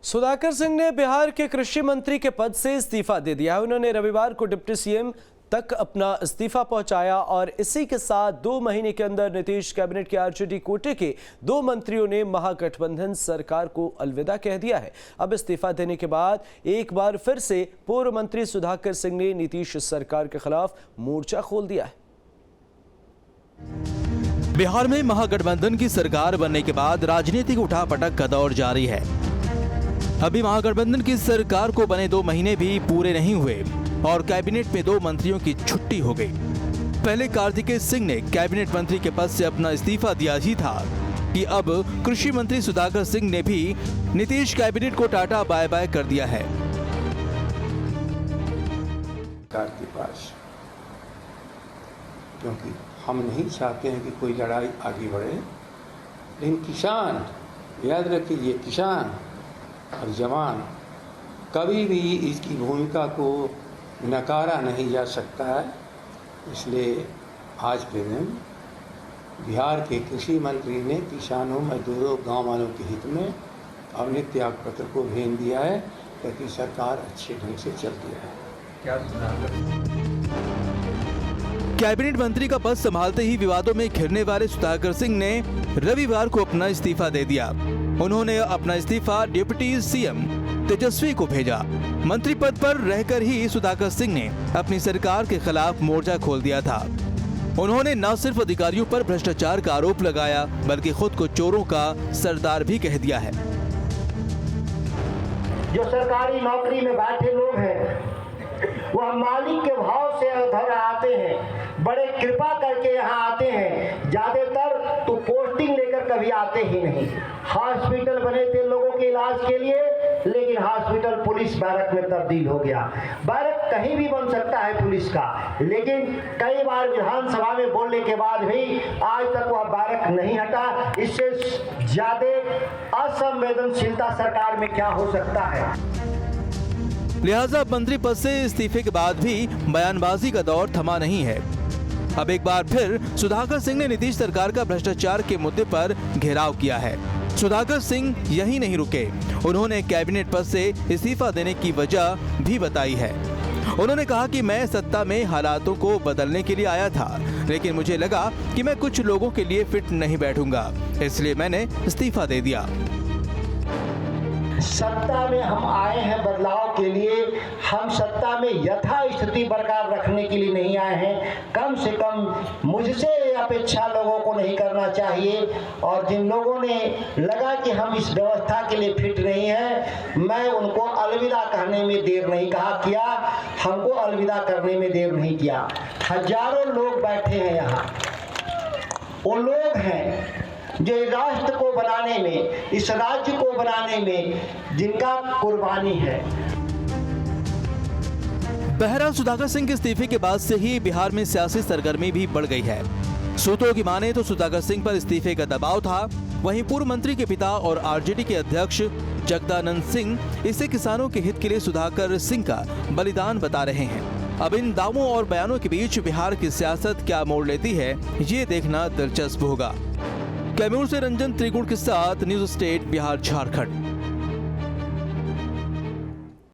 सुधाकर सिंह ने बिहार के कृषि मंत्री के पद से इस्तीफा दे दिया है। उन्होंने रविवार को डिप्टी सीएम तक अपना इस्तीफा पहुंचाया और इसी के साथ 2 महीने के अंदर नीतीश कैबिनेट के आरजेडी कोटे के 2 मंत्रियों ने महागठबंधन सरकार को अलविदा कह दिया है। अब इस्तीफा देने के बाद एक बार फिर से पूर्व मंत्री सुधाकर सिंह ने नीतीश सरकार के खिलाफ मोर्चा खोल दिया है। बिहार में महागठबंधन की सरकार बनने के बाद राजनीतिक उठापटक का दौर जारी है। अभी महागठबंधन की सरकार को बने 2 महीने भी पूरे नहीं हुए और कैबिनेट में 2 मंत्रियों की छुट्टी हो गई। पहले कार्तिकेय सिंह ने कैबिनेट मंत्री के पद से अपना इस्तीफा दिया ही था कि अब कृषि मंत्री सुधाकर सिंह ने भी नीतीश कैबिनेट को टाटा बाय बाय कर दिया है। के पास क्योंकि हम नहीं चाहते हैं कि कोई लड़ाई आगे बढ़े, लेकिन किसान, याद रखिए, किसान और जवान कभी भी इसकी भूमिका को नकारा नहीं जा सकता है। इसलिए आज के दिन बिहार के कृषि मंत्री ने किसानों, मजदूरों, गांव वालों के हित में अपने त्याग पत्र को भेज दिया है ताकि सरकार अच्छे ढंग से चलती रहे। कैबिनेट मंत्री का पद संभालते ही विवादों में घिरने वाले सुधाकर सिंह ने रविवार को अपना इस्तीफा दे दिया। उन्होंने अपना इस्तीफा डिप्टी सीएम तेजस्वी को भेजा। मंत्री पद पर रहकर ही सुधाकर सिंह ने अपनी सरकार के खिलाफ मोर्चा खोल दिया था। उन्होंने न सिर्फ अधिकारियों पर भ्रष्टाचार का आरोप लगाया बल्कि खुद को चोरों का सरदार भी कह दिया है। जो सरकारी नौकरी में बैठे लोग हैं वह मालिक के भाव से घर आते हैं, बड़े कृपा करके यहाँ आते हैं। ज्यादातर तो पोस्टिंग लेकर कभी आते ही नहीं। हॉस्पिटल बने थे लोगों के इलाज के लिए, लेकिन हॉस्पिटल पुलिस बैरक में तब्दील हो गया। बैरक कहीं भी बन सकता है पुलिस का, लेकिन कई बार विधानसभा में बोलने के बाद भी आज तक वह बैरक नहीं हटा। इससे ज्यादा असंवेदनशीलता सरकार में क्या हो सकता है। लिहाजा मंत्री पद से इस्तीफे के बाद भी बयानबाजी का दौर थमा नहीं है। अब एक बार फिर सुधाकर सिंह ने नीतीश सरकार का भ्रष्टाचार के मुद्दे पर घेराव किया है। सुधाकर सिंह यही नहीं रुके, उन्होंने कैबिनेट पद से इस्तीफा देने की वजह भी बताई है। उन्होंने कहा कि मैं सत्ता में हालातों को बदलने के लिए आया था, लेकिन मुझे लगा कि मैं कुछ लोगों के लिए फिट नहीं बैठूंगा, इसलिए मैंने इस्तीफा दे दिया। सत्ता में हम आए हैं बदलाव के लिए, हम सत्ता में यथास्थिति बरकरार रखने के लिए नहीं आए हैं। कम से कम मुझसे अपेक्षा लोगों को नहीं करना चाहिए, और जिन लोगों ने लगा कि हम इस व्यवस्था के लिए फिट नहीं हैं, मैं उनको अलविदा कहने में देर नहीं किया, हमको अलविदा करने में देर नहीं किया। हजारों लोग बैठे हैं यहाँ, वो लोग हैं जो राष्ट्र को बनाने में, इस राज्य को बनाने में जिनका कुर्बानी है। बहरहाल सुधाकर सिंह के इस्तीफे के बाद से ही बिहार में सियासी सरगर्मी भी बढ़ गई है। सूत्रों की माने तो सुधाकर सिंह पर इस्तीफे का दबाव था। वहीं पूर्व मंत्री के पिता और आरजेडी के अध्यक्ष जगदानंद सिंह इसे किसानों के हित के लिए सुधाकर सिंह का बलिदान बता रहे हैं। अब इन दावों और बयानों के बीच बिहार की सियासत क्या मोड़ लेती है, ये देखना दिलचस्प होगा। कैमूर से रंजन त्रिगुण के साथ न्यूज़ स्टेट बिहार झारखंड।